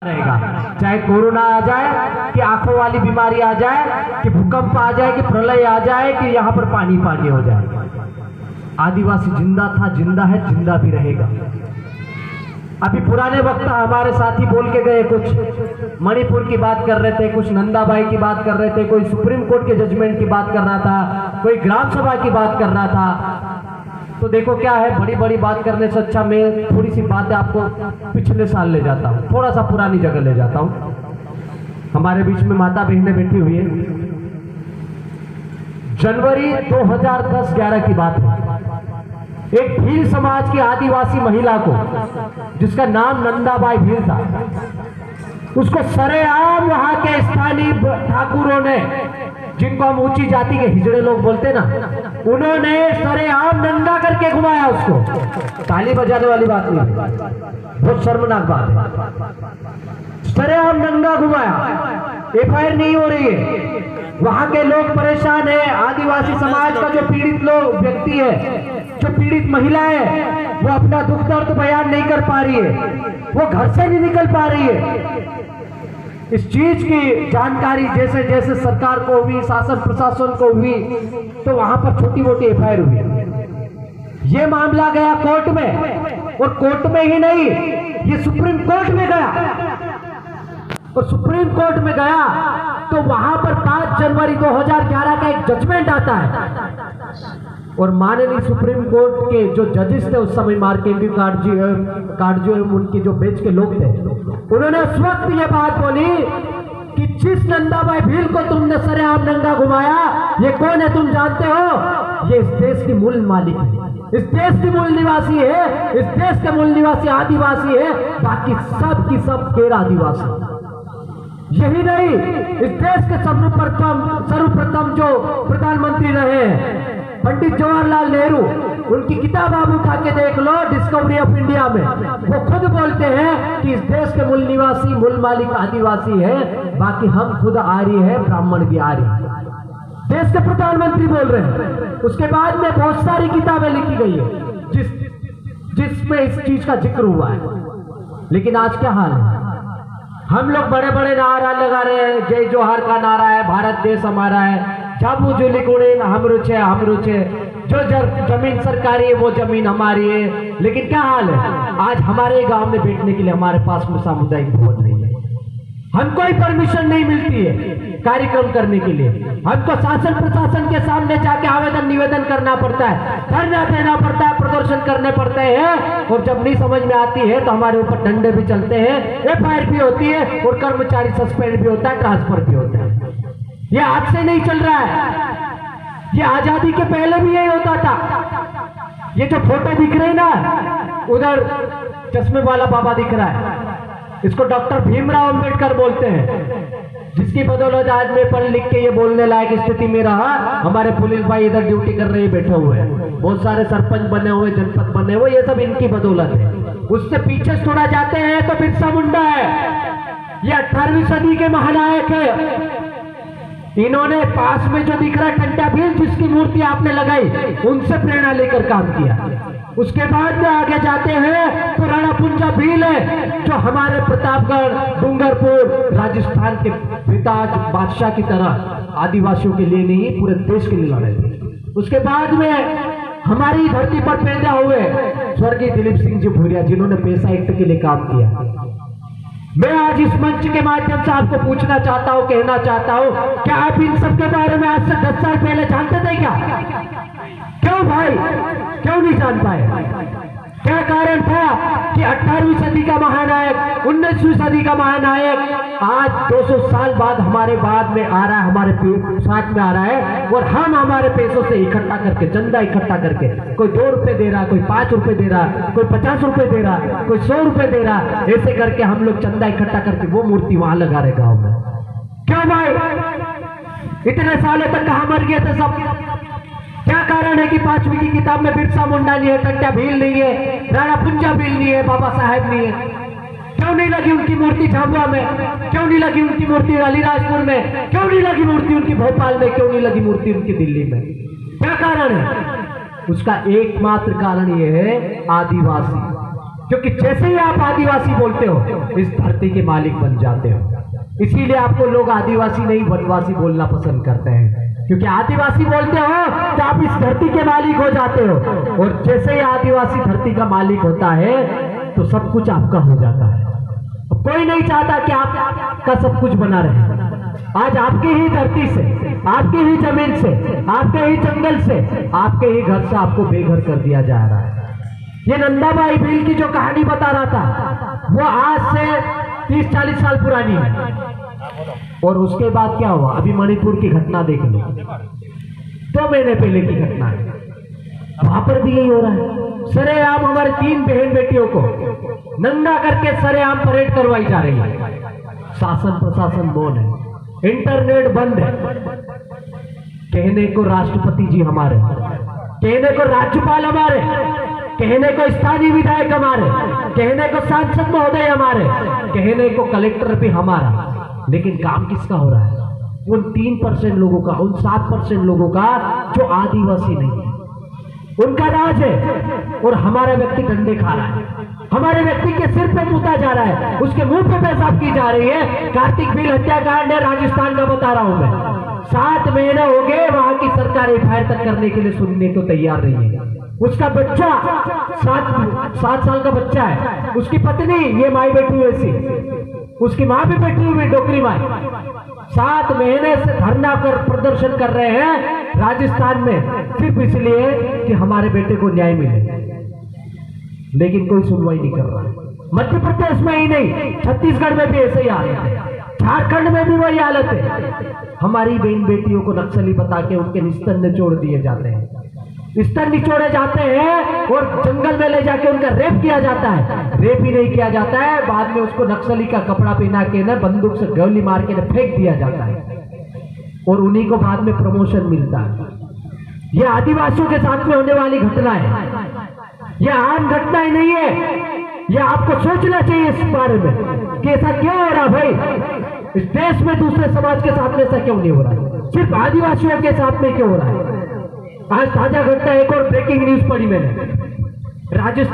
रहेगा, चाहे कोरोना आ जाए कि आंखों वाली बीमारी आ जाए कि भूकंप आ जाए कि प्रलय आ जाए कि यहाँ पर पानी पानी हो जाए। आदिवासी जिंदा था, जिंदा है, जिंदा भी रहेगा। अभी पुराने वक्ता हमारे साथी बोल के गए, कुछ मणिपुर की बात कर रहे थे, कुछ नंदाबाई की बात कर रहे थे, कोई सुप्रीम कोर्ट के जजमेंट की बात कर रहा था, कोई ग्राम सभा की बात कर रहा था। तो देखो क्या है, बड़ी बड़ी बात करने से अच्छा मैं थोड़ी सी बातें आपको पिछले साल ले जाता हूँ, थोड़ा सा पुरानी जगह ले जाता हूँ। हमारे बीच में माता बहनें बैठी हुई है। जनवरी 2010-11 की बात है। एक भील समाज की आदिवासी महिला को, जिसका नाम नंदाबाई भील था, उसको सरेआम वहां के स्थानीय ठाकुरों ने, जिनको हम ऊंची जाति के हिजड़े लोग बोलते ना, उन्होंने सरेआम नंगा करके घुमाया उसको। ताली बजाने वाली बात नहीं, बहुत शर्मनाक बात है। सरेआम नंगा घुमाया, एफआईआर नहीं हो रही है। वहां के लोग परेशान है। आदिवासी समाज का जो पीड़ित लोग व्यक्ति है, जो पीड़ित महिला है, वो अपना दुख दर्द बयान नहीं कर पा रही है, वो घर से नहीं निकल पा रही है। इस चीज की जानकारी जैसे जैसे सरकार को हुई, शासन प्रशासन को हुई, तो वहां पर छोटी मोटी एफआईआर हुई। ये मामला गया कोर्ट में, और कोर्ट में ही नहीं, ये सुप्रीम कोर्ट में गया। और सुप्रीम कोर्ट में गया तो वहां पर 5 जनवरी 2011 का एक जजमेंट आता है। और माननीय सुप्रीम कोर्ट के जो जजेस थे उस समय, मार्केंडी काटजू उनके जो बेंच के लोग थे, उन्होंने उस वक्त ये बात बोली कि जिस नंदाबाई भील को तुमने सरेआम नंगा घुमाया, ये कौन है तुम जानते हो? ये इस देश की मूल मालिक है, इस देश की मूल निवासी है, इस देश के मूल निवासी आदिवासी है, बाकी सब की सब गैर आदिवासी। यही नहीं, इस देश के सर्वप्रथम जो प्रधानमंत्री रहे हैं पंडित जवाहरलाल नेहरू, उनकी किताब आप उठा के देख लो, डिस्कवरी ऑफ इंडिया में, वो खुद बोलते हैं कि इस देश के मूल निवासी, मूल मालिक आदिवासी है, बाकी हम खुद आर्य है, ब्राह्मण भी आर्य। देश के प्रधानमंत्री बोल रहे हैं। उसके बाद में बहुत सारी किताबें लिखी गई है जिसमें इस चीज का जिक्र हुआ है। लेकिन आज क्या हाल है? हम लोग बड़े बड़े नारा लगा रहे हैं, जय जोहार का नारा है, भारत देश हमारा है, जाबू जो लिखोड़े हम रुचे, जो जमीन सरकारी है वो जमीन हमारी है। लेकिन क्या हाल है? आज हमारे गांव में बैठने के लिए हमारे पास में सामुदायिक भवन नहीं है, हमको ही परमिशन नहीं मिलती है कार्यक्रम करने के लिए। हमको शासन प्रशासन के सामने जाके आवेदन निवेदन करना पड़ता है, धरना देना पड़ता है, प्रदर्शन करने पड़ते हैं, और जब नहीं समझ में आती है तो हमारे ऊपर डंडे भी चलते हैं, एफआईआर भी होती है, और कर्मचारी सस्पेंड भी होता है, ट्रांसफर भी होता है। ये आज से नहीं चल रहा है, ये आजादी के पहले भी यही होता था। ये जो फोटो दिख रही ना, उधर चश्मे वाला बाबा दिख रहा है, इसको डॉक्टर भीमराव अंबेडकर बोलते हैं, जिसकी बदौलत आज मैं पढ़ लिख के ये बोलने लायक स्थिति में रहा। हमारे पुलिस भाई इधर ड्यूटी कर रहे बैठे हुए हैं, बहुत सारे सरपंच बने हुए, जनपद बने हुए, ये सब इनकी बदौलत है। उससे पीछे थोड़ा जाते हैं तो बिरसा मुंडा है, ये 18वीं सदी के महानायक है। इन्होंने पास में जो दिख रहा है टंटा भील, जिसकी मूर्ति आपने लगाई, उनसे प्रेरणा लेकर काम किया। उसके बाद में आगे जाते हैं तो राणा पुंजा भील है, जो हमारे प्रतापगढ़, डूंगरपुर, राजस्थान के पिताज बादशाह की तरह आदिवासियों के लिए नहीं, पूरे देश के लिए लड़े थे। उसके बाद में हमारी धरती पर पैदा हुए स्वर्गीय दिलीप सिंह जी भूरिया, जिन्होंने पैसा एक्ट के लिए काम किया। मैं आज इस मंच के माध्यम से आपको पूछना चाहता हूं, कहना चाहता हूं, क्या आप इन सब के बारे में आज से 10 साल पहले जानते थे क्या? क्यों भाई, क्यों नहीं जान पाए? क्या कारण था कि 18वीं सदी का महानायक, 19वीं सदी का महानायक आज 200 साल बाद हमारे बाद में आ रहा है, हमारे साथ में आ रहा है, और हम हमारे पैसों से इकट्ठा करके, चंदा इकट्ठा करके, कोई 2 रुपए दे रहा, कोई 5 रुपए दे रहा, कोई 50 रुपए दे रहा, कोई 100 रुपए दे रहा, ऐसे करके हम लोग चंदा इकट्ठा करके वो मूर्ति वहां लगा रहे गाँव में। क्यों भाई? इतने सालों तक कहां मर गए थे सब? क्या कारण है कि 5वीं की किताब में बिरसा मुंडा नहीं है, टंटा भील नहीं है, राणा पुंजा भील नहीं है, बाबा साहेब नहीं है? क्यों नहीं लगी उनकी मूर्ति झाबुआ में? क्यों नहीं लगी उनकी मूर्ति अलीराजपुर में? क्यों नहीं लगी मूर्ति उनकी भोपाल में? क्यों नहीं लगी मूर्ति उनकी दिल्ली में? क्या कारण है? उसका एकमात्र कारण यह है आदिवासी। क्योंकि जैसे ही आप आदिवासी बोलते हो इस धरती के मालिक बन जाते हो। इसीलिए आपको लोग आदिवासी नहीं वनवासी बोलना पसंद करते हैं, क्योंकि आदिवासी बोलते हो तो आप इस धरती के मालिक हो जाते हो, और जैसे ही आदिवासी धरती का मालिक होता है तो सब कुछ आपका हो जाता है। अब कोई नहीं चाहता कि आपका सब कुछ बना रहे। आज आपकी ही धरती से, आपकी ही जमीन से, आपके ही जंगल से, आपके ही घर से आपको बेघर कर दिया जा रहा है। ये नंदाबाई भील की जो कहानी बता रहा था वो आज से 30-40 साल पुरानी है। और उसके बाद क्या हुआ, अभी मणिपुर की घटना देख लो, 2 महीने पहले की घटना है। वहां पर भी यही हो रहा है। सरेआम हमारे 3 बहन बेटियों को नंगा करके सरेआम परेड करवाई जा रही है। शासन प्रशासन मौन है, इंटरनेट बंद है। कहने को राष्ट्रपति जी हमारे, कहने को राज्यपाल हमारे, कहने को स्थानीय विधायक हमारे, कहने को सांसद महोदय हमारे, कहने को कलेक्टर भी हमारा, लेकिन काम किसका हो रहा है? उन 3% लोगों का, उन 7% लोगों का जो आदिवासी नहीं है, उनका राज है। और हमारा व्यक्ति डंडे खा रहा है, हमारे व्यक्ति के सिर पे मुता जा रहा है, उसके मुंह पे पेशाब की जा रही है। कार्तिक भील हत्याकांड है, राजस्थान का बता रहा हूं मैं। 7 महीने हो गए, वहां की सरकार एफआईआर तक करने के लिए सुनने को तैयार नहीं है। उसका बच्चा 7 साल का बच्चा है, उसकी पत्नी ये माई बैठी हुई ऐसी, उसकी माँ भी बैठी हुई डोकरी माई, 7 महीने से धरना कर प्रदर्शन कर रहे हैं राजस्थान में, सिर्फ इसलिए कि हमारे बेटे को न्याय मिले। लेकिन कोई सुनवाई नहीं कर रहा है। मध्य प्रदेश में ही नहीं, छत्तीसगढ़ में भी ऐसे ही हालत है, झारखंड में भी वही हालत है। हमारी बहन बेटियों को नक्सली बता के उनके स्तन निचोड़ दिए जाते हैं, स्तन निचोड़े जाते हैं, और जंगल में ले जाके उनका रेप किया जाता है। रेप ही नहीं किया जाता है, बाद में उसको नक्सली का कपड़ा पहना के ना बंदूक से गोली मार के ना फेंक दिया जाता है, और उन्हीं को बाद में प्रमोशन मिलता है। यह आदिवासियों के साथ में होने वाली घटना है, यह आम घटना ही नहीं है। यह आपको सोचना चाहिए इस बारे में कि ऐसा क्यों हो रहा भाई, इस देश में दूसरे समाज के साथ में ऐसा क्यों नहीं हो रहा है, सिर्फ आदिवासियों के साथ में क्यों हो रहा है। आज ताजा घटना, एक और ब्रेकिंग न्यूज पढ़ी मैंने, राजस्थान